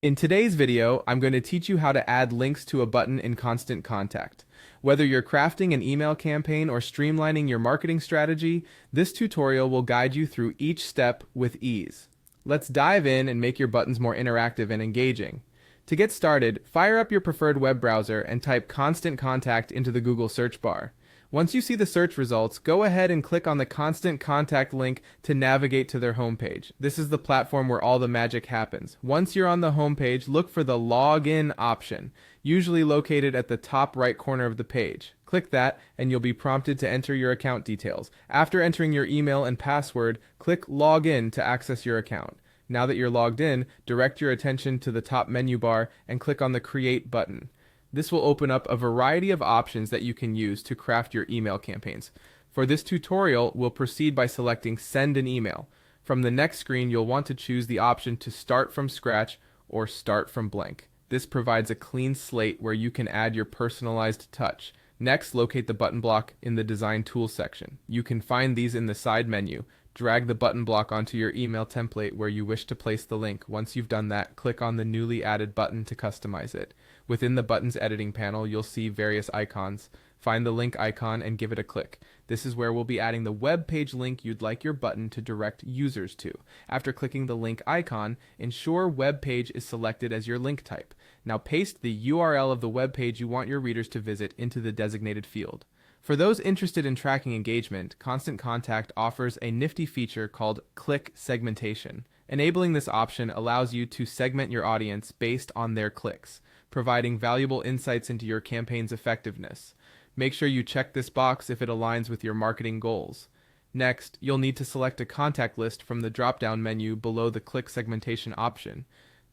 In today's video, I'm going to teach you how to add links to a button in Constant Contact. Whether you're crafting an email campaign or streamlining your marketing strategy, this tutorial will guide you through each step with ease. Let's dive in and make your buttons more interactive and engaging. To get started, fire up your preferred web browser and type Constant Contact into the Google search bar. Once you see the search results, go ahead and click on the Constant Contact link to navigate to their homepage. This is the platform where all the magic happens. Once you're on the homepage, look for the Login option, usually located at the top right corner of the page. Click that, and you'll be prompted to enter your account details. After entering your email and password, click Login to access your account. Now that you're logged in, direct your attention to the top menu bar and click on the Create button. This will open up a variety of options that you can use to craft your email campaigns. For this tutorial, we'll proceed by selecting Send an Email. From the next screen, you'll want to choose the option to Start from Scratch or Start from Blank. This provides a clean slate where you can add your personalized touch. Next, locate the button block in the Design Tools section. You can find these in the side menu. Drag the button block onto your email template where you wish to place the link. Once you've done that, click on the newly added button to customize it. Within the button's editing panel, you'll see various icons. Find the link icon and give it a click. This is where we'll be adding the web page link you'd like your button to direct users to. After clicking the link icon, ensure web page is selected as your link type. Now paste the URL of the web page you want your readers to visit into the designated field. For those interested in tracking engagement, Constant Contact offers a nifty feature called click segmentation. Enabling this option allows you to segment your audience based on their clicks, providing valuable insights into your campaign's effectiveness. Make sure you check this box if it aligns with your marketing goals. Next, you'll need to select a contact list from the drop-down menu below the click segmentation option.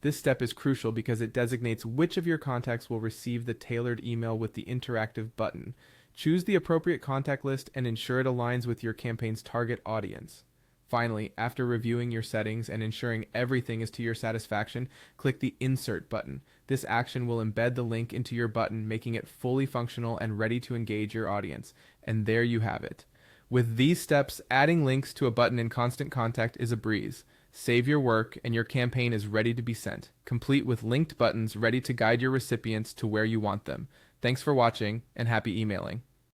This step is crucial because it designates which of your contacts will receive the tailored email with the interactive button. Choose the appropriate contact list and ensure it aligns with your campaign's target audience. Finally, after reviewing your settings and ensuring everything is to your satisfaction, click the Insert button. This action will embed the link into your button, making it fully functional and ready to engage your audience. And there you have it. With these steps, adding links to a button in Constant Contact is a breeze. Save your work, and your campaign is ready to be sent, complete with linked buttons ready to guide your recipients to where you want them. Thanks for watching, and happy emailing.